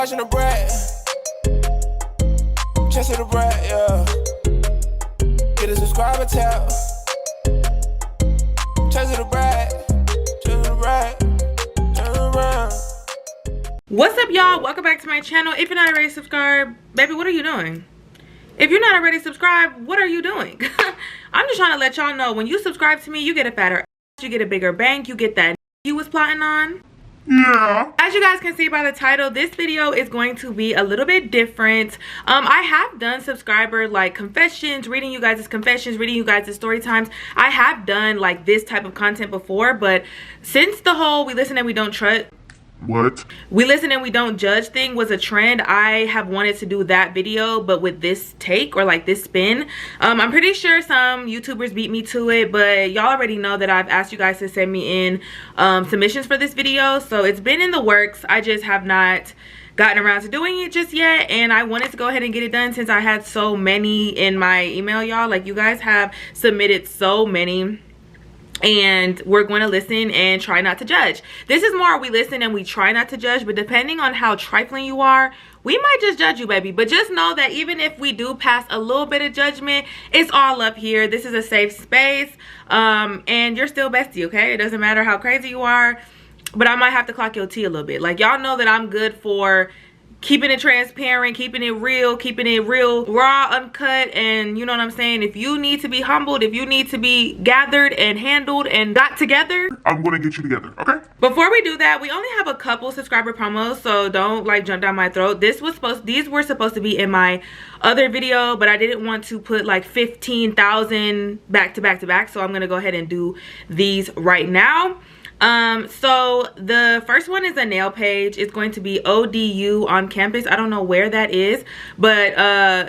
watching the brat. ChesaTheBrat, yeah. Get a subscriber tab. ChesaTheBrat. Turn around. What's up, y'all? Welcome back to my channel. If you're not already subscribed, baby, what are you doing? If you're not already subscribed, what are you doing? I'm just trying to let y'all know, when you subscribe to me, you get a fatter ass, you get a bigger bank, you get that you was plotting on. Yeah. As you guys can see by the title, this video is going to be a little bit different. I have done subscriber like confessions, reading you guys' confessions, reading you guys' story times. I have done like this type of content before, but since the whole we listen and we don't trust, we listen and we don't judge thing was a trend, I have wanted to do that video, but with this take or like this spin. I'm pretty sure some YouTubers beat me to it, but y'all already know that I've asked you guys to send me in submissions for this video, so it's been in the works. I just have not gotten around to doing it just yet, and I wanted to go ahead and get it done since I had so many in my email, y'all. Like, you guys have submitted so many, and we're going to listen and try not to judge. This is more we listen and we try not to judge, but depending on how trifling you are, we might just judge you, baby. But just know that even if we do pass a little bit of judgment, it's all up here. This is a safe space, and you're still bestie, okay? It doesn't matter how crazy you are, but I might have to clock your tea a little bit. Like, y'all know that I'm good for keeping it transparent, keeping it real raw, uncut, and you know what I'm saying? If you need to be humbled, if you need to be gathered and handled and got together, I'm gonna get you together, okay? Before we do that, we only have a couple subscriber promos, so don't like jump down my throat. These were supposed to be in my other video, but I didn't want to put like 15,000 back to back, so I'm gonna go ahead and do these right now. So the first one is a nail page. It's going to be ODU on campus. I don't know where that is, but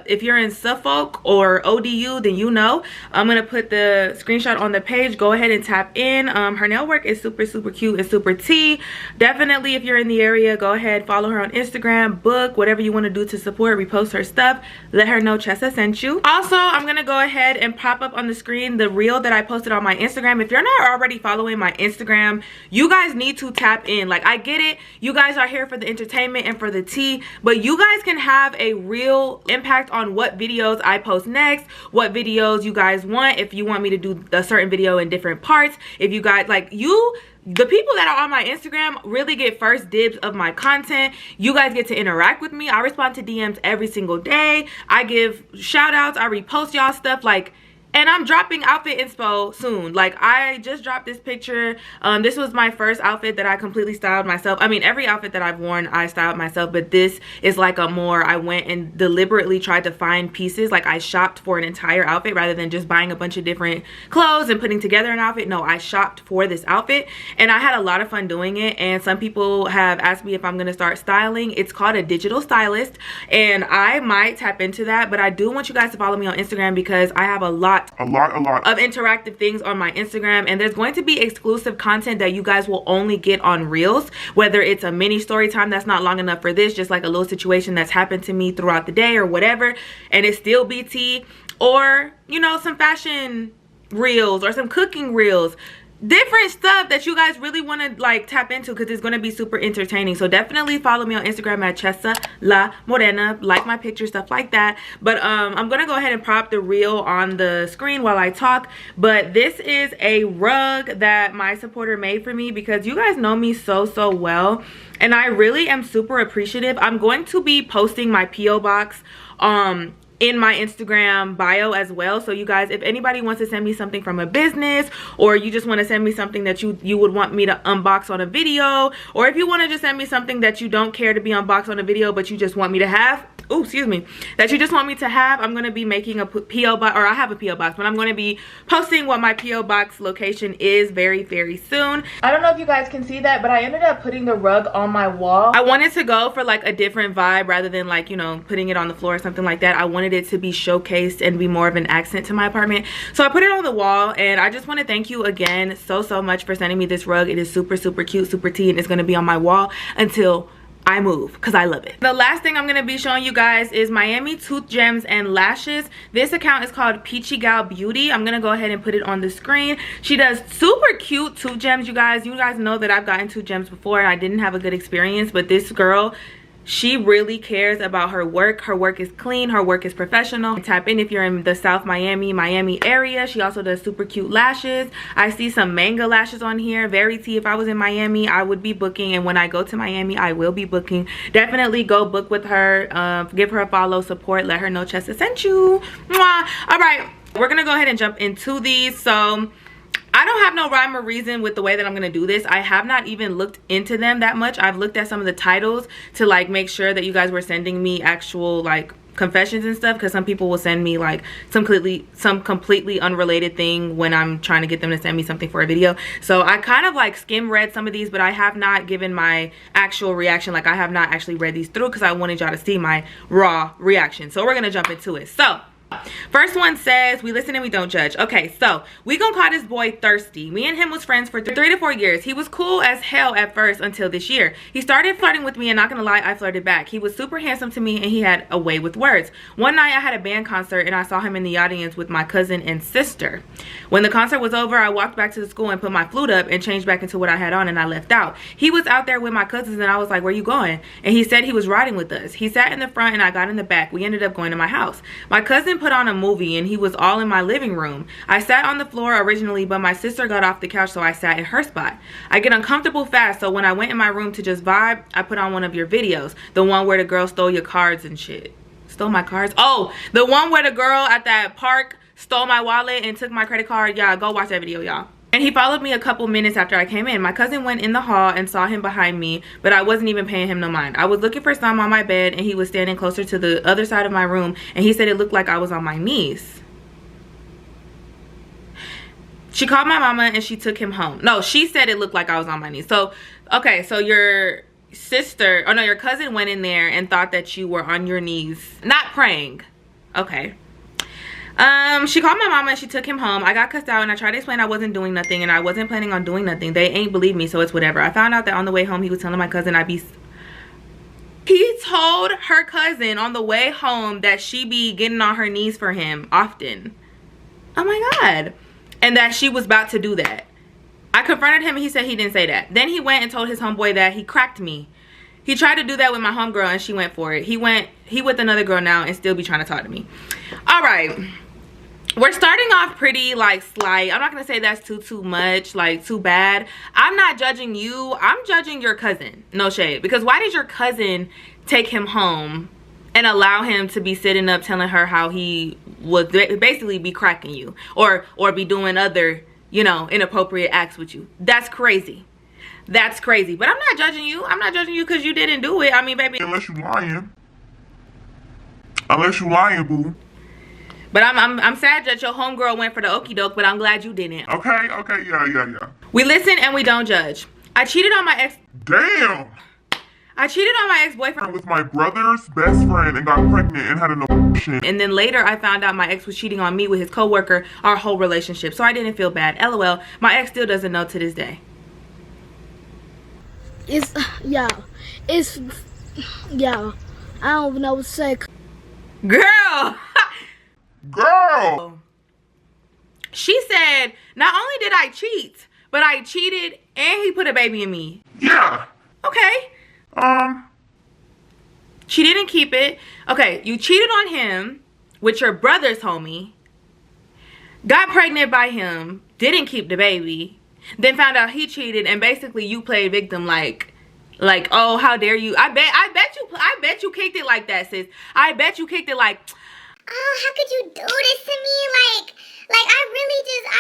if you're in Suffolk or ODU, then you know. I'm gonna put the screenshot on the page. Go ahead and tap in. Her nail work is super cute and super tea. Definitely, if you're in the area, go ahead, follow her on Instagram, book, whatever you want to do to support, repost her stuff, let her know Chesa sent you. Also, I'm gonna go ahead and pop up on the screen the reel that I posted on my Instagram. If you're not already following my Instagram, you guys need to tap in. Like, I get it, you guys are here for the entertainment and for the tea, but you guys can have a real impact on what videos I post next, what videos you guys want. If you want me to do a certain video in different parts, if you guys like, the people that are on my Instagram really get first dibs of my content. You guys get to interact with me. I respond to DMs every single day. I give shout outs, I repost y'all stuff, like, and I'm dropping outfit inspo soon. Like, I just dropped this picture. This was my first outfit that I completely styled myself. I mean, every outfit that I've worn, I styled myself, but this is like a more, I went and deliberately tried to find pieces. Like, I shopped for an entire outfit rather than just buying a bunch of different clothes and putting together an outfit. No, I shopped for this outfit, and I had a lot of fun doing it. And some people have asked me if I'm gonna start styling. It's called a digital stylist, and I might tap into that, but I do want you guys to follow me on Instagram because I have a lot of interactive things on my Instagram, and there's going to be exclusive content that you guys will only get on reels, whether it's a mini story time that's not long enough for this, just like a little situation that's happened to me throughout the day or whatever, and it's still BT, or you know, some fashion reels or some cooking reels, different stuff that you guys really want to like tap into, because it's going to be super entertaining. So definitely follow me on Instagram at ChesaLaMorena, like my picture, stuff like that. But I'm gonna go ahead and pop the reel on the screen while I talk. But this is a rug that my supporter made for me, because you guys know me so well, and I really am super appreciative. I'm going to be posting my PO box in my Instagram bio as well. So you guys, if anybody wants to send me something from a business, or you just want to send me something that you would want me to unbox on a video, or if you want to just send me something that you don't care to be unboxed on a video but you just want me to have, oh, excuse me, that you just want me to have, I'm going to be making a PO box, or I have a PO box, but I'm going to be posting what my PO box location is very soon. I don't know if you guys can see that, but I ended up putting the rug on my wall. I wanted to go for like a different vibe rather than like, you know, putting it on the floor or something like that. I wanted it to be showcased and be more of an accent to my apartment, so I put it on the wall. And I just want to thank you again so much for sending me this rug. It is super cute, super tea, and it's going to be on my wall until I move, because I love it. The last thing I'm going to be showing you guys is Miami Tooth Gems and Lashes. This account is called Peachy Gal Beauty. I'm going to go ahead and put it on the screen. She does super cute tooth gems, you guys. You guys know that I've gotten tooth gems before and I didn't have a good experience, but this girl She really cares about her work. Her work is clean. Her work is professional. Tap in if you're in the South Miami area. She also does super cute lashes. I see some manga lashes on here. Very tea. If I was in Miami, I would be booking. And when I go to Miami, I will be booking. Definitely go book with her. Give her a follow, support. Let her know Chesa sent you. Mwah. All right. We're going to go ahead and jump into these. So I don't have no rhyme or reason with the way that I'm going to do this. I have not even looked into them that much. I've looked at some of the titles to like make sure that you guys were sending me actual like confessions and stuff, because some people will send me like some completely unrelated thing when I'm trying to get them to send me something for a video. So I kind of like skim read some of these, but I have not given my actual reaction. Like I have not actually read these through because I wanted y'all to see my raw reaction. So we're going to jump into it. So first one says, we listen and we don't judge. Okay, so we gonna call this boy Thirsty. Me and him was friends for 3 to 4 years. He was cool as hell at first until this year. He started flirting with me, and not gonna lie, I flirted back. He was super handsome to me, and he had a way with words. One night I had a band concert, and I saw him in the audience with my cousin and sister. When the concert was over, I walked back to the school and put my flute up and changed back into what I had on, and I left out. He was out there with my cousins, and I was like, where you going? And he said he was riding with us. He sat in the front, and I got in the back. We ended up going to my house. My cousin put on a movie, and he was all in my living room. I sat on the floor originally, but my sister got off the couch, so I sat in her spot. I get uncomfortable fast, so when I went in my room to just vibe, I put on one of your videos, the one where the girl stole your cards and shit. Stole my cards? Oh, the one where the girl at that park stole my wallet and took my credit card. Yeah, go watch that video, y'all. And he followed me a couple minutes after I came in. My cousin went in the hall and saw him behind me, but I wasn't even paying him no mind. I was looking for some on my bed, and he was standing closer to the other side of my room, and he said it looked like I was on my knees. She called my mama, and she took him home. No, she said it looked like I was on my knees. So, okay, so your sister, oh no, your cousin went in there and thought that you were on your knees, not praying. Okay. She called my mama and she took him home. I got cussed out, and I tried to explain I wasn't doing nothing and I wasn't planning on doing nothing. They ain't believe me, so it's whatever. I found out that on the way home he was telling my cousin he told her cousin on the way home that she be getting on her knees for him often. Oh my God. And that she was about to do that. I confronted him and he said he didn't say that. Then he went and told his homeboy that he cracked me. He tried to do that with my homegirl and she went for it. He with another girl now and still be trying to talk to me. All right. We're starting off pretty like slight. I'm not gonna say that's too much, like too bad. I'm not judging you. I'm judging your cousin. No shade. Because why did your cousin take him home and allow him to be sitting up telling her how he would basically be cracking you or be doing other, you know, inappropriate acts with you? That's crazy. That's crazy. But I'm not judging you. I'm not judging you because you didn't do it. I mean, baby. Unless you lying. Unless you lying, boo. But I'm sad that your homegirl went for the okie doke, but I'm glad you didn't. Okay, yeah. We listen and we don't judge. I cheated on my ex. Damn! I cheated on my ex-boyfriend with my brother's best friend and got pregnant and had an abortion. And then later I found out my ex was cheating on me with his coworker, our whole relationship. So I didn't feel bad. LOL. My ex still doesn't know to this day. Yeah. I don't even know what to say. Girl! Girl! She said, not only did I cheat, but I cheated and he put a baby in me. Yeah. Okay. She didn't keep it. Okay, you cheated on him with your brother's homie, got pregnant by him, didn't keep the baby, then found out he cheated, and basically you played victim like, oh, how dare you? I bet you kicked it like that, sis. I bet you kicked it like, oh, how could you do this to me? Like I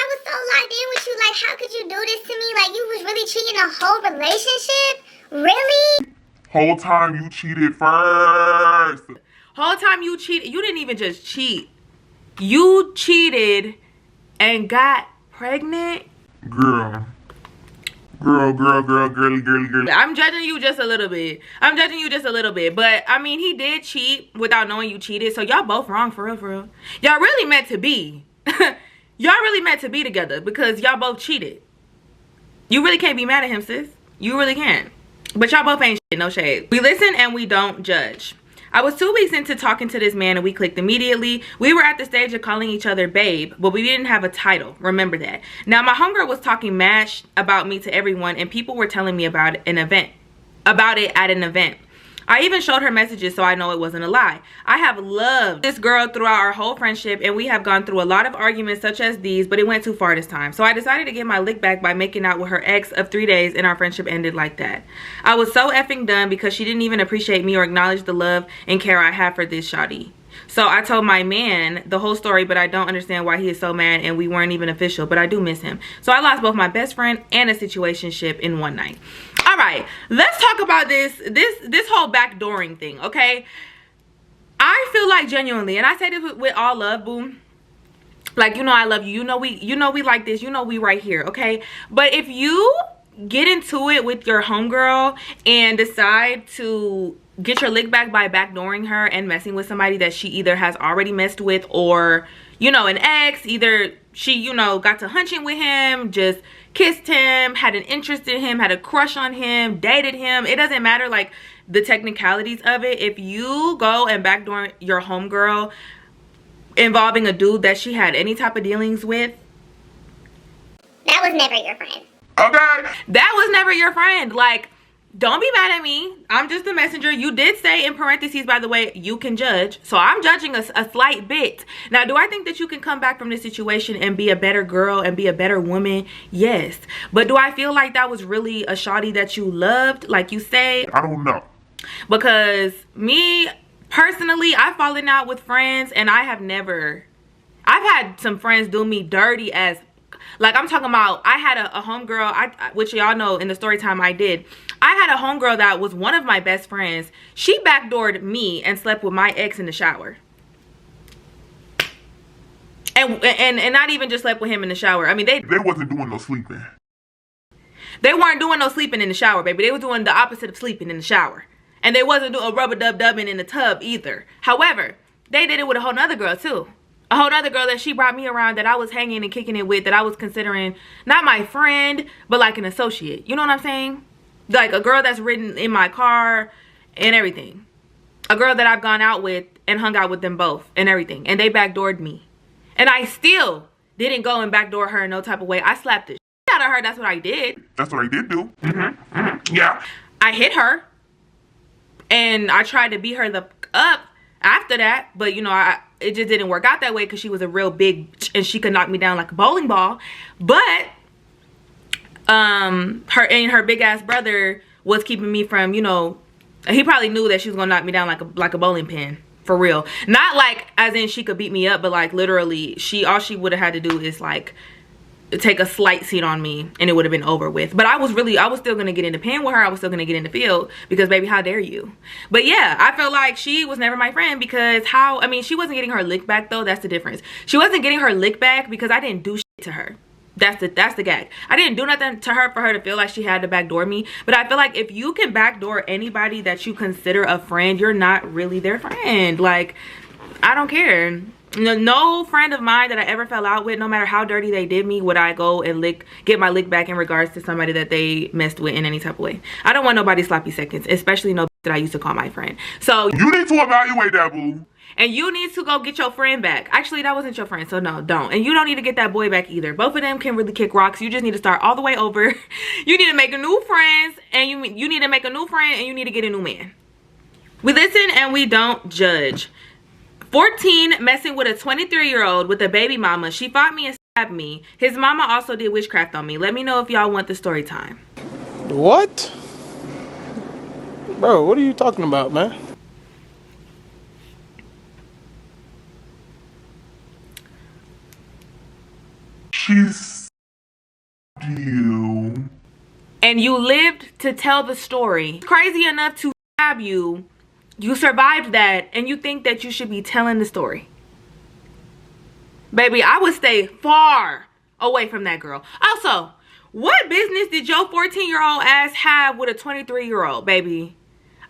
was so locked in with you. Like, how could you do this to me? Like, you was really cheating a whole relationship? Really? Whole time you cheated first. Whole time you cheated. You didn't even just cheat. You cheated and got pregnant. Girly. I'm judging you just a little bit. But I mean, he did cheat without knowing you cheated. So y'all both wrong, for real. Y'all really meant to be. Y'all really meant to be together because y'all both cheated. You really can't be mad at him, sis. You really can't. But y'all both ain't shit, no shade. We listen and we don't judge. I was 2 weeks into talking to this man and we clicked immediately. We were at the stage of calling each other babe, but we didn't have a title. Remember that. Now, my homegirl was talking mad about me to everyone, and people were telling me about it at an event. I even showed her messages so I know it wasn't a lie. I have loved this girl throughout our whole friendship, and we have gone through a lot of arguments such as these, but it went too far this time. So I decided to get my lick back by making out with her ex of 3 days, and our friendship ended like that. I was so effing done because she didn't even appreciate me or acknowledge the love and care I have for this shawty. So I told my man the whole story, but I don't understand why he is so mad and we weren't even official, but I do miss him. So I lost both my best friend and a situationship in one night. All right, let's talk about this whole backdooring thing, okay? I feel like genuinely, and I say this with all love, boo. Like, you know I love you. You know we like this. You know we right here, okay? But if you get into it with your homegirl and decide to get your lick back by backdooring her and messing with somebody that she either has already messed with, or, you know, an ex, either she, you know, got to hunching with him, just kissed him, had an interest in him, had a crush on him, dated him. It doesn't matter, like, the technicalities of it. If you go and backdoor your homegirl involving a dude that she had any type of dealings with, that was never your friend. Okay. that was never your friend. Like, don't be mad at me. I'm just a messenger. You did say in parentheses, by the way, you can judge. So I'm judging a slight bit. Now, do I think that you can come back from this situation and be a better girl and be a better woman? Yes. But do I feel like that was really a shawty that you loved, like you say? I don't know. Because me, personally, I've fallen out with friends, and I've had some friends do me dirty as, like, I'm talking about, I had a homegirl, which y'all know in the story time I did. I had a homegirl that was one of my best friends. She backdoored me and slept with my ex in the shower. And not even just slept with him in the shower. I mean, they wasn't doing no sleeping. They weren't doing no sleeping in the shower, baby. They were doing the opposite of sleeping in the shower. And they wasn't doing rubber dubbing in the tub either. However, they did it with a whole nother girl too. A whole nother girl that she brought me around, that I was hanging and kicking it with, that I was considering not my friend, but like an associate. You know what I'm saying? Like a girl that's ridden in my car and everything. A girl that I've gone out with and hung out with them both and everything. And they backdoored me. And I still didn't go and backdoor her in no type of way. I slapped the shit out of her. That's what I did. That's what I did do. Yeah. I hit her. And I tried to beat her up after that. But, you know, it just didn't work out that way because she was a real big bitch and she could knock me down like a bowling ball. But her big ass brother was keeping me from, you know, he probably knew that she was gonna knock me down like a bowling pin, for real. Not like as in she could beat me up, but like literally all she would have had to do is like take a slight seat on me and it would have been over with. But I was still gonna get in the pen with her. I was still gonna get in the field because, baby, how dare you? But yeah, I felt like she was never my friend because she wasn't getting her lick back though. That's the difference. She wasn't getting her lick back because I didn't do shit to her. That's the gag. I didn't do nothing to her for her to feel like she had to backdoor me. But I feel like if you can backdoor anybody that you consider a friend, you're not really their friend. Like, I don't care. No friend of mine that I ever fell out with, no matter how dirty they did me, would I go and get my lick back in regards to somebody that they messed with in any type of way. I don't want nobody's sloppy seconds, especially no that I used to call my friend. So you need to evaluate that, boo. And you need to go get your friend back. Actually, that wasn't your friend, so no, don't. And you don't need to get that boy back either. Both of them can really kick rocks. You just need to start all the way over. You need to make a new friends, and you need to make a new friend, and you need to get a new man. We listen and we don't judge. 14, messing with a 23-year-old with a baby mama. She fought me and stabbed me. His mama also did witchcraft on me. Let me know if y'all want the story time. What? Bro, what are you talking about, man? She's you. And you lived to tell the story. Crazy enough to stab you. You survived that, and you think that you should be telling the story. Baby, I would stay far away from that girl. Also, what business did your 14-year-old ass have with a 23-year-old, baby?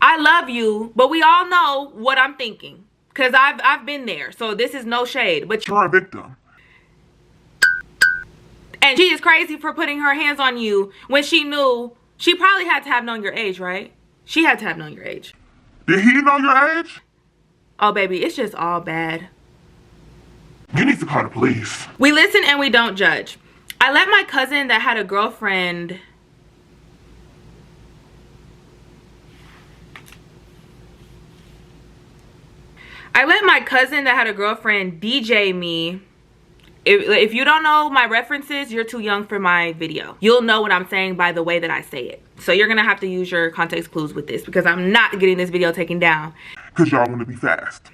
I love you, but we all know what I'm thinking. Because I've been there, so this is no shade. But you're a victim. And she is crazy for putting her hands on you when she knew. She probably had to have known your age, right? She had to have known your age. Did he know your age? Oh, baby, it's just all bad. You need to call the police. We listen and we don't judge. I let my cousin that had a girlfriend. I let my cousin that had a girlfriend DJ me. If you don't know my references, you're too young for my video. You'll know what I'm saying by the way that I say it. So you're gonna have to use your context clues with this, because I'm not getting this video taken down. Because y'all want to be fast.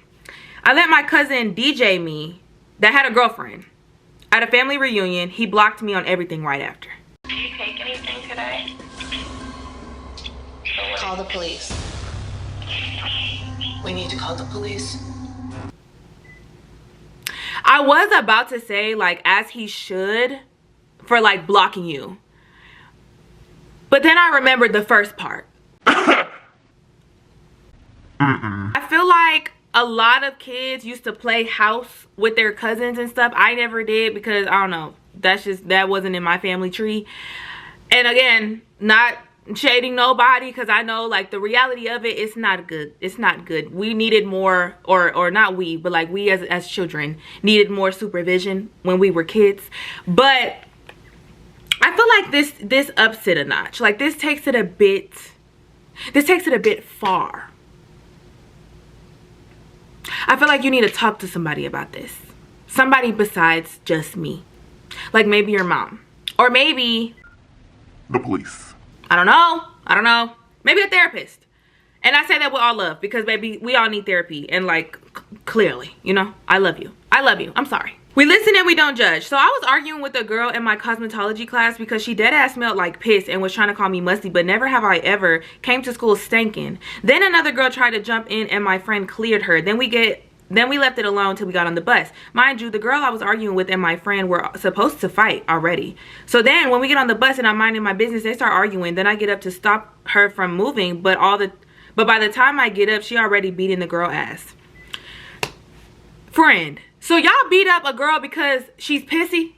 I let my cousin DJ me that had a girlfriend. At a family reunion, he blocked me on everything right after. Do you take anything today? Call the police. We need to call the police. I was about to say, like, as he should, for, like, blocking you. But then I remembered the first part. I feel like a lot of kids used to play house with their cousins and stuff. I never did, because, I don't know, that wasn't in my family tree. And again, not shading nobody, because I know, like, the reality of it, it's not good. It's not good. We needed more, or not we, but like we as children needed more supervision when we were kids. But I feel like this ups it a notch. Like, this takes it a bit far. I feel like you need to talk to somebody about this. Somebody besides just me. Like, maybe your mom, or maybe The police. I don't know. Maybe a therapist. And I say that with all love, because baby, we all need therapy. And like, clearly, you know, I love you. I'm sorry. We listen and we don't judge. So I was arguing with a girl in my cosmetology class because she dead ass smelled like piss and was trying to call me musty, but never have I ever came to school stinking. Then another girl tried to jump in and my friend cleared her. Then we left it alone till we got on the bus. Mind you, the girl I was arguing with and my friend were supposed to fight already. So then when we get on the bus and I'm minding my business, they start arguing. Then I get up to stop her from moving, but by the time I get up, she already beating the girl ass. Friend, so y'all beat up a girl because she's pissy?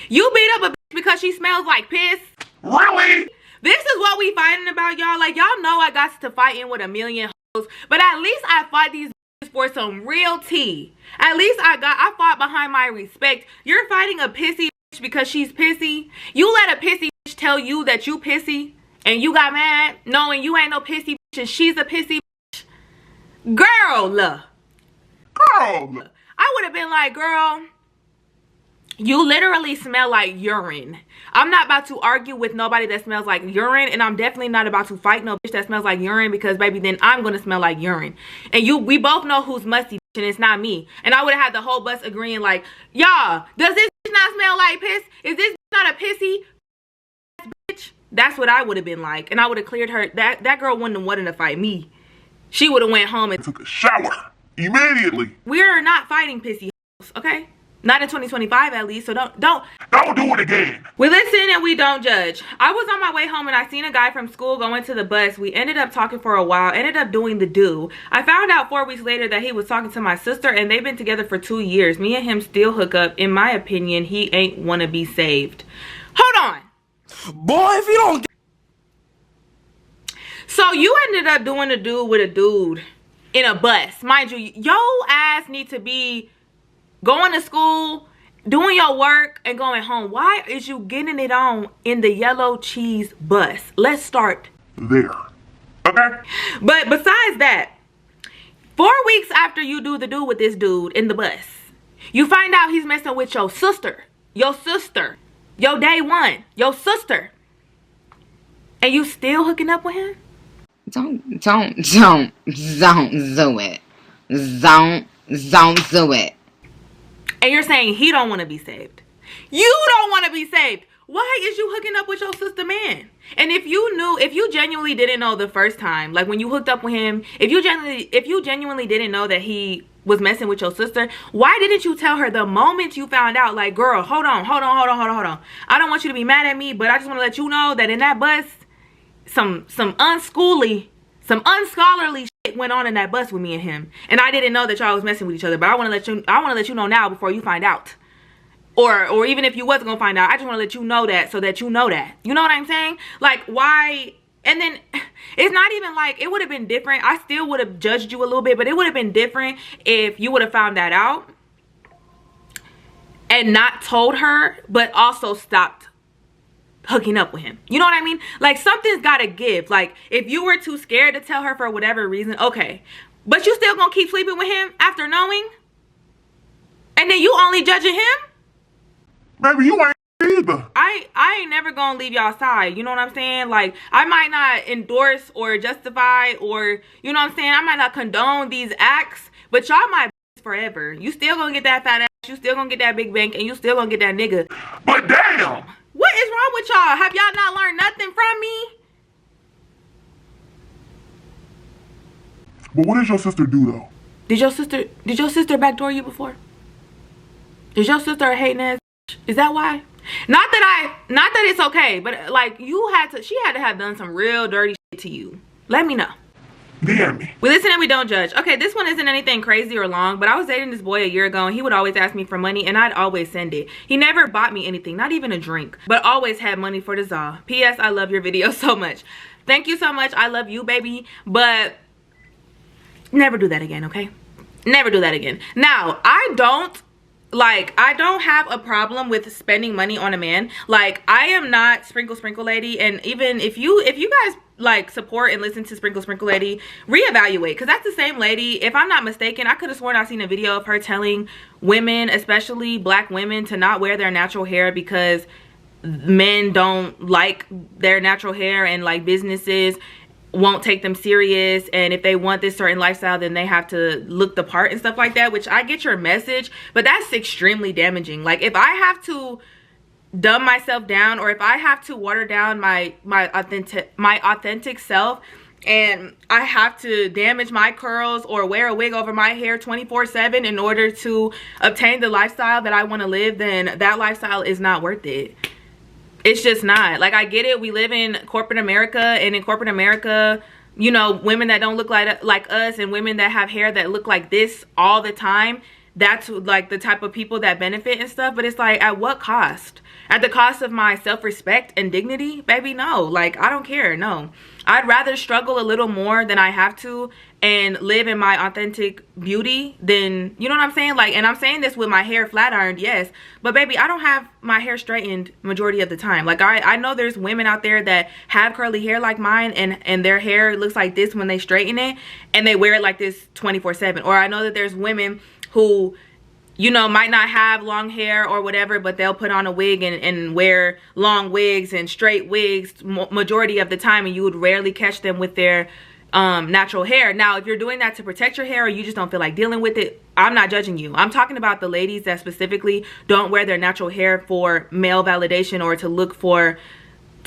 You beat up a bitch because she smells like piss? Really? This is what we fighting about, y'all. Like, y'all know I got to fight in with a million hoes, but at least I fought these for some real tea. At least I fought behind my respect. You're fighting a pissy bitch because she's pissy. You let a pissy bitch tell you that you pissy and you got mad knowing you ain't no pissy bitch and she's a pissy bitch. Girl, I would have been like, girl, you literally smell like urine. I'm not about to argue with nobody that smells like urine, and I'm definitely not about to fight no bitch that smells like urine, because baby, then I'm gonna smell like urine. And we both know who's musty, and it's not me. And I would have had the whole bus agreeing like, y'all, does this bitch not smell like piss? Is this not a pissy bitch? That's what I would have been like, and I would have cleared her. That girl wouldn't have wanted to fight me. She would have went home and Took a shower immediately. We're not fighting pissy hoes, okay? Not in 2025 at least, so don't do it again. We listen and we don't judge. I was on my way home and I seen a guy from school going to the bus. We ended up talking for a while, ended up doing the do. I found out 4 weeks later that he was talking to my sister and they've been together for 2 years. Me and him still hook up. In my opinion, he ain't wanna be saved. Hold on. Boy, if you don't... So you ended up doing the do with a dude in a bus. Mind you, your ass need to be going to school, doing your work, and going home. Why is you getting it on in the yellow cheese bus? Let's start there. Okay? But besides that, 4 weeks after you do the do with this dude in the bus, you find out he's messing with your sister. Your day one, your sister. And you still hooking up with him? Don't do it. Don't do it. And you're saying he don't want to be saved. You don't want to be saved. Why is you hooking up with your sister man? And if you genuinely didn't know the first time, like when you hooked up with him, if you genuinely didn't know that he was messing with your sister, why didn't you tell her the moment you found out? Like, girl, hold on. I don't want you to be mad at me, but I just want to let you know that in that bus, some unscholarly shit went on in that bus with me and him, and I didn't know that y'all was messing with each other. But I want to let you know now before you find out, or even if you wasn't gonna find out. I just want to let you know that, so that you know that. You know what I'm saying? Like, why? And then it's not even like it would have been different. I still would have judged you a little bit, but it would have been different if you would have found that out and not told her, but also stopped hooking up with him. You know what I mean? Like, something's gotta give. Like, if you were too scared to tell her for whatever reason, okay, but you still gonna keep sleeping with him after knowing, and then you only judging him? Baby, you ain't either. I ain't never gonna leave y'all side. You know what I'm saying? Like, I might not endorse or justify, or, you know what I'm saying, I might not condone these acts, but y'all my forever. You still gonna get that fat ass, you still gonna get that big bank, and you still gonna get that nigga. But damn! What is wrong with y'all? Have y'all not learned nothing from me? But what does your sister do though? Did your sister backdoor you before? Is your sister a hating ass? Is that why? Not that it's okay, but like, she had to have done some real dirty shit to you. Let me know. DM me. We listen and we don't judge. Okay, this one isn't anything crazy or long, but I was dating this boy a year ago, and he would always ask me for money, and I'd always send it. He never bought me anything, not even a drink, but always had money for the za. P.S. I love your video so much. Thank you so much. I love you, baby, but never do that again, okay? Never do that again. Now, I don't have a problem with spending money on a man. Like, I am not Sprinkle Lady, and even if you guys like support and listen to Sprinkle Lady, reevaluate, because that's the same lady. If I'm not mistaken, I could have sworn I've seen a video of her telling women, especially black women, to not wear their natural hair because men don't like their natural hair, and like businesses won't take them serious, and if they want this certain lifestyle, then they have to look the part and stuff like that, which I get your message, but that's extremely damaging. Like, if I have to dumb myself down, or if I have to water down my authentic self, and I have to damage my curls or wear a wig over my hair 24/7 in order to obtain the lifestyle that I want to live, then that lifestyle is not worth it. It's just not. Like, I get it, we live in corporate America, and in corporate America, you know, women that don't look like us, and women that have hair that look like this all the time, that's like the type of people that benefit and stuff. But it's like, at what cost? At the cost of my self-respect and dignity? Baby, no. Like, I don't care. No. I'd rather struggle a little more than I have to and live in my authentic beauty than, you know what I'm saying? Like, and I'm saying this with my hair flat ironed, yes, but baby, I don't have my hair straightened majority of the time. Like, I know there's women out there that have curly hair like mine, and their hair looks like this when they straighten it, and they wear it like this 24/7. Or I know that there's women who, you know, might not have long hair or whatever, but they'll put on a wig and wear long wigs and straight wigs majority of the time, and you would rarely catch them with their natural hair. Now, if you're doing that to protect your hair, or you just don't feel like dealing with it, I'm not judging you. I'm talking about the ladies that specifically don't wear their natural hair for male validation, or to look for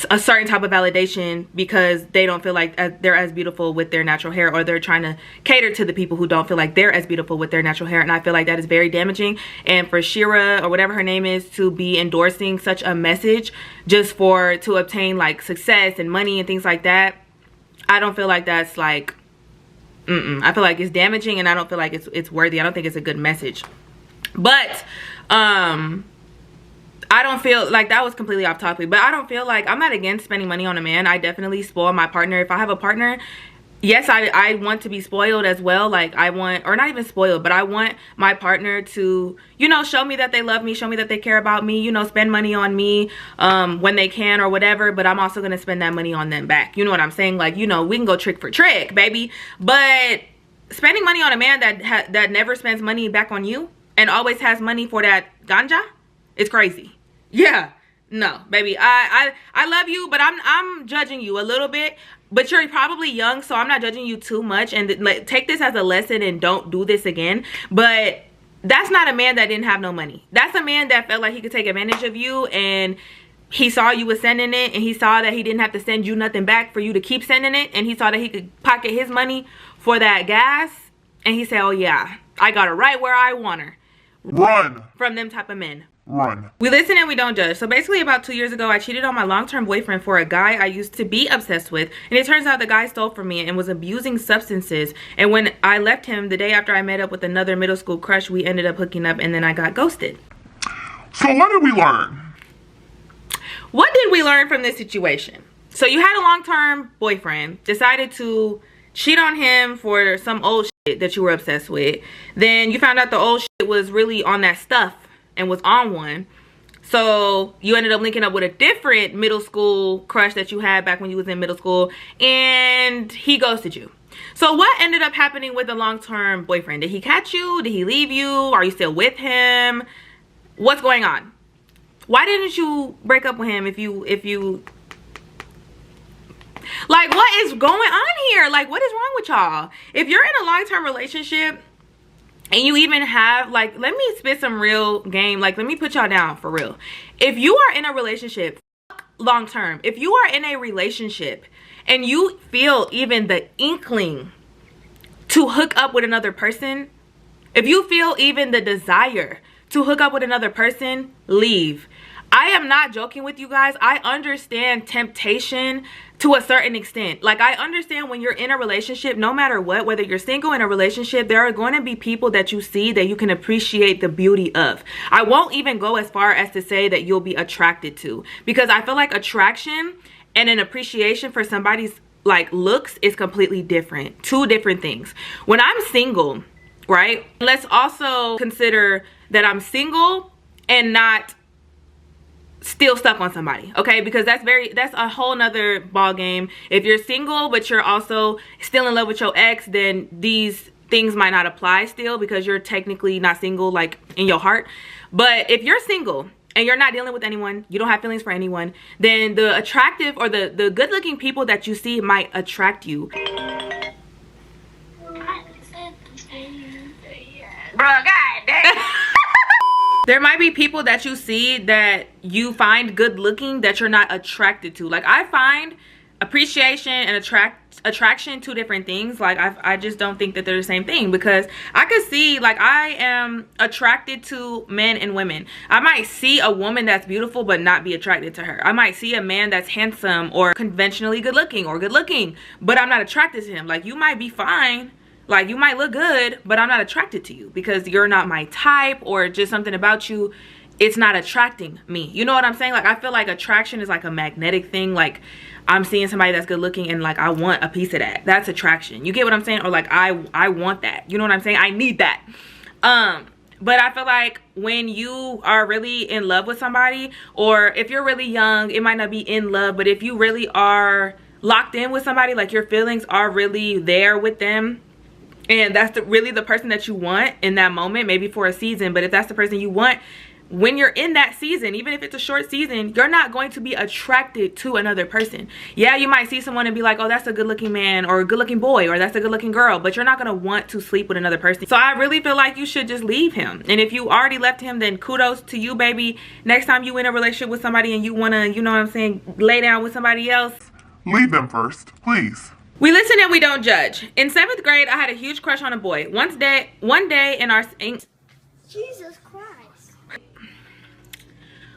a certain type of validation because they don't feel like they're as beautiful with their natural hair, or they're trying to cater to the people who don't feel like they're as beautiful with their natural hair. And I feel like that is very damaging. And for Shira, or whatever her name is, to be endorsing such a message just to obtain like success and money and things like that, I don't feel like that's like, I feel like it's damaging, and I don't feel like it's worthy. I don't think it's a good message. But I don't feel like, that was completely off topic, but I don't feel like, I'm not against spending money on a man. I definitely spoil my partner. If I have a partner, yes, I want to be spoiled as well. Like, I want, or not even spoiled, but I want my partner to, you know, show me that they love me, show me that they care about me, you know, spend money on me when they can or whatever, but I'm also going to spend that money on them back. You know what I'm saying? Like, you know, we can go trick for trick, baby. But spending money on a man that never spends money back on you and always has money for that ganja, it's crazy. Yeah, no, baby, I love you, but I'm judging you a little bit. But you're probably young, so I'm not judging you too much. And like, take this as a lesson and don't do this again. But that's not a man that didn't have no money. That's a man that felt like he could take advantage of you, and he saw you was sending it, and he saw that he didn't have to send you nothing back for you to keep sending it, and he saw that he could pocket his money for that gas, and he said, oh yeah, I got her right where I want her. Run from them type of men. Run. We listen and we don't judge. So basically, about 2 years ago, I cheated on my long-term boyfriend for a guy I used to be obsessed with, and it turns out the guy stole from me and was abusing substances. And when I left him, the day after I met up with another middle school crush, we ended up hooking up, and then I got ghosted. So what did we learn? What did we learn from this situation? So you had a long-term boyfriend, decided to cheat on him for some old shit that you were obsessed with. Then you found out the old shit was really on that stuff and was on one. So you ended up linking up with a different middle school crush that you had back when you was in middle school, and he ghosted you. So what ended up happening with the long-term boyfriend? Did he catch you? Did he leave you? Are you still with him? What's going on? Why didn't you break up with him if you like, what is going on here? Like, what is wrong with y'all? If you're in a long-term relationship and you even have, like, let me spit some real game. Like, let me put y'all down for real. If you are in a relationship, long-term, if you are in a relationship and you feel even the inkling to hook up with another person, if you feel even the desire to hook up with another person, leave. I am not joking with you guys. I understand temptation to a certain extent. Like, I understand when you're in a relationship, no matter what, whether you're single, in a relationship, there are going to be people that you see that you can appreciate the beauty of. I won't even go as far as to say that you'll be attracted to, because I feel like attraction and an appreciation for somebody's like looks is completely different. Two different things. When I'm single, right? Let's also consider that I'm single and not still stuck on somebody, okay? Because that's a whole nother ball game. If you're single but you're also still in love with your ex, then these things might not apply still, because you're technically not single like in your heart. But if you're single and you're not dealing with anyone, you don't have feelings for anyone, then the attractive or the good looking people that you see might attract you. Bruh, goddamn. There might be people that you see that you find good looking that you're not attracted to. Like, I find appreciation and attraction two different things. Like, I just don't think that they're the same thing, because I could see, like, I am attracted to men and women. I might see a woman that's beautiful but not be attracted to her. I might see a man that's handsome or conventionally good looking but I'm not attracted to him. Like, you might be fine. Like, you might look good, but I'm not attracted to you because you're not my type, or just something about you, it's not attracting me. You know what I'm saying? Like, I feel like attraction is like a magnetic thing. Like, I'm seeing somebody that's good looking and like I want a piece of that. That's attraction. You get what I'm saying? Or like I want that. You know what I'm saying? I need that. But I feel like when you are really in love with somebody, or if you're really young, it might not be in love, but if you really are locked in with somebody, like your feelings are really there with them, and that's really the person that you want in that moment, maybe for a season. But if that's the person you want, when you're in that season, even if it's a short season, you're not going to be attracted to another person. Yeah, you might see someone and be like, oh, that's a good looking man, or a good looking boy, or that's a good looking girl, but you're not going to want to sleep with another person. So I really feel like you should just leave him. And if you already left him, then kudos to you, baby. Next time you in a relationship with somebody and you want to, you know what I'm saying, lay down with somebody else, Leave them first, please. we listen and we don't judge. In 7th grade, I had a huge crush on a boy. One day in our Jesus Christ.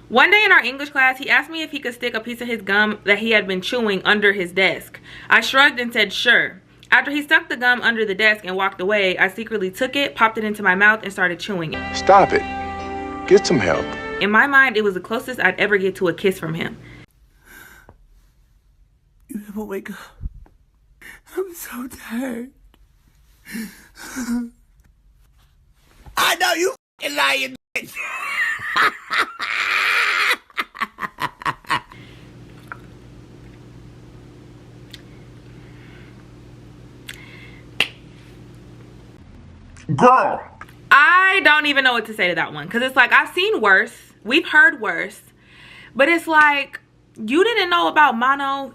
One day in our English class, he asked me if he could stick a piece of his gum that he had been chewing under his desk. I shrugged and said, sure. After he stuck the gum under the desk and walked away, I secretly took it, popped it into my mouth, and started chewing it. Stop it. Get some help. In my mind, it was the closest I'd ever get to a kiss from him. You never wake up. I'm so tired. I know you f***ing lying, bitch. Girl. I don't even know what to say to that one, because it's like, I've seen worse. We've heard worse. But it's like, you didn't know about mono.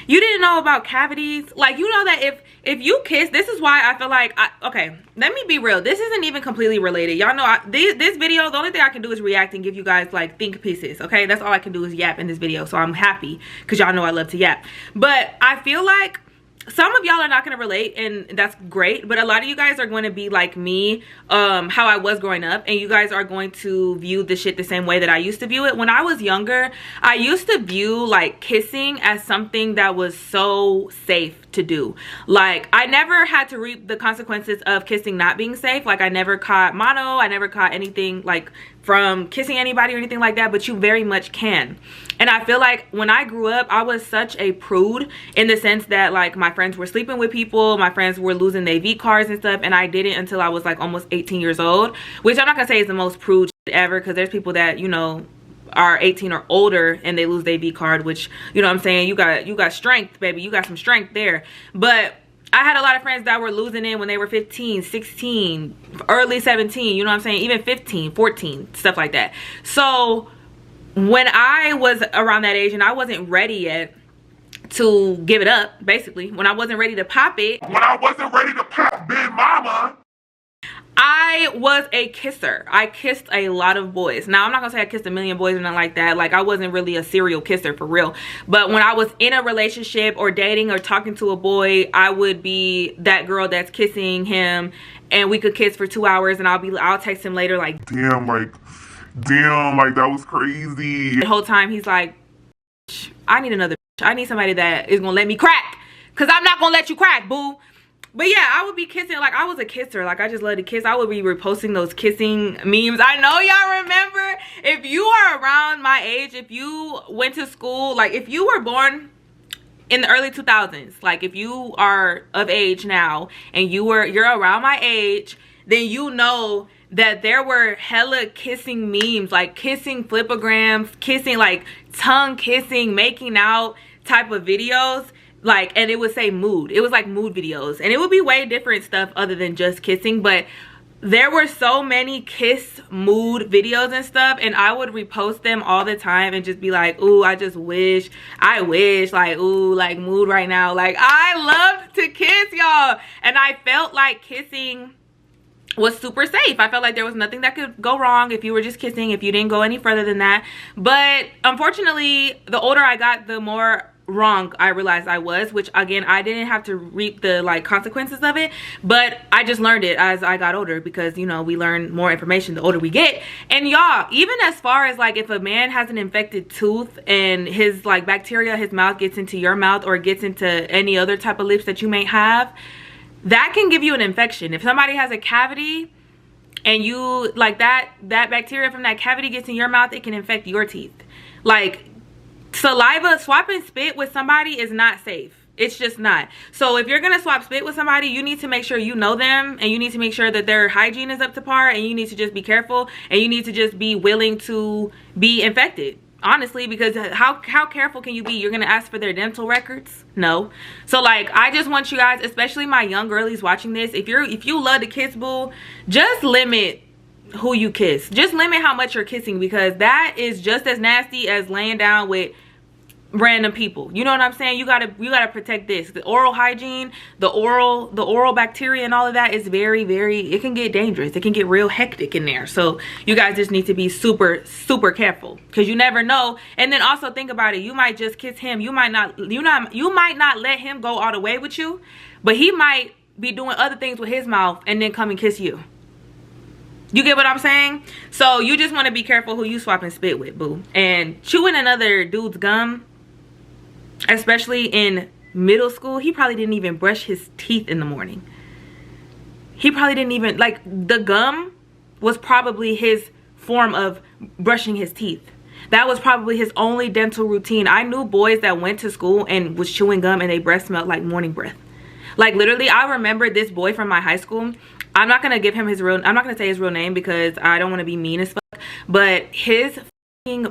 You didn't know about cavities. Like, you know that if you kiss, this is why I feel like, okay, let me be real. This isn't even completely related. Y'all know this video, the only thing I can do is react and give you guys like think pieces, okay? That's all I can do is yap in this video. So I'm happy because y'all know I love to yap. But I feel like some of y'all are not going to relate, and that's great, but a lot of you guys are going to be like me, how I was growing up, and you guys are going to view the shit the same way that I used to view it. When I was younger, I used to view like kissing as something that was so safe to do. Like, I never had to reap the consequences of kissing not being safe. Like, I never caught mono, I never caught anything like from kissing anybody or anything like that, but you very much can. And I feel like when I grew up, I was such a prude in the sense that like my friends were sleeping with people, my friends were losing their V cards and stuff, and I didn't until I was like almost 18 years old, which I'm not gonna say is the most prude ever, because there's people that, you know, are 18 or older and they lose their V card, which, you know what I'm saying, you got strength, baby. You got some strength there. But I had a lot of friends that were losing it when they were 15, 16, early 17, you know what I'm saying, even 15, 14, stuff like that. So when I was around that age and I wasn't ready yet to give it up, basically, when I wasn't ready to pop it, When I wasn't ready to pop Big Mama, I was a kisser. I kissed a lot of boys. Now, I'm not gonna say I kissed a million boys or nothing like that. Like, I wasn't really a serial kisser for real. But when I was in a relationship or dating or talking to a boy, I would be that girl that's kissing him, and we could kiss for 2 hours, and I'll text him later like, damn, like that was crazy. the whole time he's like, I need another, I need somebody that is gonna let me crack, because I'm not gonna let you crack, boo. But yeah, I would be kissing, like, I was a kisser. Like, I just love to kiss. I would be reposting those kissing memes. I know y'all remember. If you are around my age, if you went to school, like, if you were born in the early 2000s, like, if you are of age now and you're around my age, then you know that there were hella kissing memes, like kissing flipograms, kissing, like, tongue kissing, making out type of videos. Like, and it would say mood. It was like mood videos, and it would be way different stuff other than just kissing. But there were so many kiss mood videos and stuff, and I would repost them all the time and just be like, ooh, I wish, like, ooh, like, mood right now. Like, I love to kiss, y'all, and I felt like kissing was super safe. I felt like there was nothing that could go wrong if you were just kissing, if you didn't go any further than that. But unfortunately, the older I got, the more wrong I realized I was, which, again, I didn't have to reap the, like, consequences of it, but I just learned it as I got older, because, you know, we learn more information the older we get. And y'all, even as far as, like, if a man has an infected tooth and his, like, bacteria, his mouth gets into your mouth or gets into any other type of lips that you may have, that can give you an infection. If somebody has a cavity and you, like, that bacteria from that cavity gets in your mouth, it can infect your teeth. Like, saliva, swap and spit with somebody is not safe. It's just not. So if you're gonna swap spit with somebody, you need to make sure you know them, and you need to make sure that their hygiene is up to par, and you need to just be careful, and you need to just be willing to be infected, honestly, because how careful can you be? You're gonna ask for their dental records? No. So, like, I just want you guys, especially my young girlies watching this, if you love to kiss, boo, just limit who you kiss. Just limit how much you're kissing, because that is just as nasty as laying down with random people. You know what I'm saying? You gotta protect this. The oral hygiene, the oral bacteria and all of that is very, very, it can get dangerous. It can get real hectic in there. So you guys just need to be super, super careful, because you never know. And then also think about it. You might just kiss him. You might not let him go all the way with you, but he might be doing other things with his mouth and then come and kiss you. You get what I'm saying? So you just want to be careful who you swap and spit with, boo. And chewing another dude's gum, especially in middle school, he probably didn't even brush his teeth in the morning. He probably didn't even, like, the gum was probably his form of brushing his teeth. That was probably his only dental routine. I knew boys that went to school and was chewing gum and their breath smelled like morning breath. Like, literally, I remember this boy from my high school. I'm not gonna give him I'm not gonna say his real name because I don't want to be mean as fuck, but his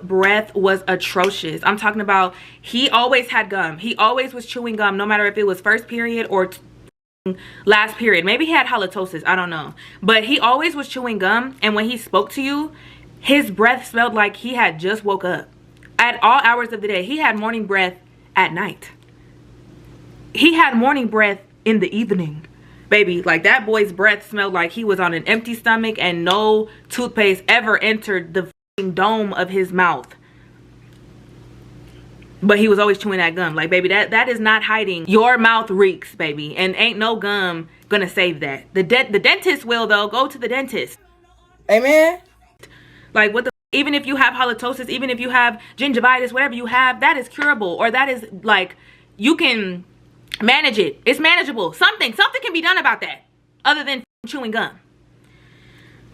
breath was atrocious. I'm talking about, he always had gum. He always was chewing gum, no matter if it was first period or last period. Maybe he had halitosis, I don't know, but he always was chewing gum. And when he spoke to you, his breath smelled like he had just woke up. At all hours of the day. He had morning breath at night. He had morning breath in the evening. Baby, like, that boy's breath smelled like he was on an empty stomach and no toothpaste ever entered the dome of his mouth. But he was always chewing that gum. Like, baby, that is not hiding. Your mouth reeks, baby, and ain't no gum gonna save that. The dentist will, though. Go to the dentist. Amen. Like, what the, even if you have halitosis, even if you have gingivitis, whatever you have, that is curable, or that is, like, you can manage it. It's manageable. Something can be done about that other than chewing gum.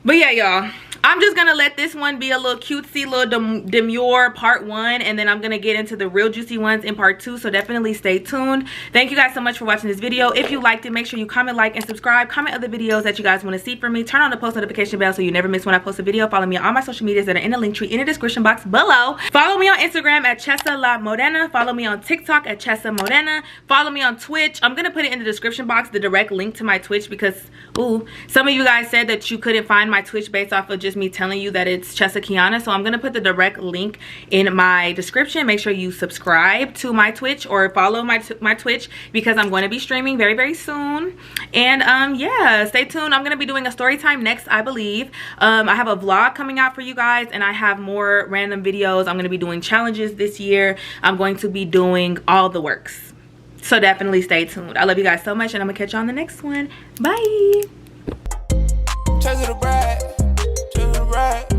But yeah, y'all, I'm just gonna let this one be a little cutesy, little demure part 1, and then I'm gonna get into the real juicy ones in part 2, so definitely stay tuned. Thank you guys so much for watching this video. If you liked it, make sure you comment, like, and subscribe. Comment other videos that you guys want to see from me. Turn on the post notification bell so you never miss when I post a video. Follow me on all my social medias that are in the link tree in the description box below. Follow me on Instagram at ChesaLaMorena. Follow me on TikTok at ChesaMorena. Follow me on Twitch. I'm gonna put it in the description box, the direct link to my Twitch, because some of you guys said that you couldn't find my Twitch based off of just me telling you that it's Chesa Kiana. So I'm gonna put the direct link in my description. Make sure you subscribe to my Twitch or follow my Twitch, because I'm going to be streaming very, very soon. And yeah, stay tuned. I'm gonna be doing a story time next, I believe. I have a vlog coming out for you guys, and I have more random videos. I'm gonna be doing challenges this year. I'm going to be doing all the works. So definitely stay tuned. I love you guys so much, and I'm gonna catch you on the next one. Bye. ChesaTheBrat, ChesaTheBrat.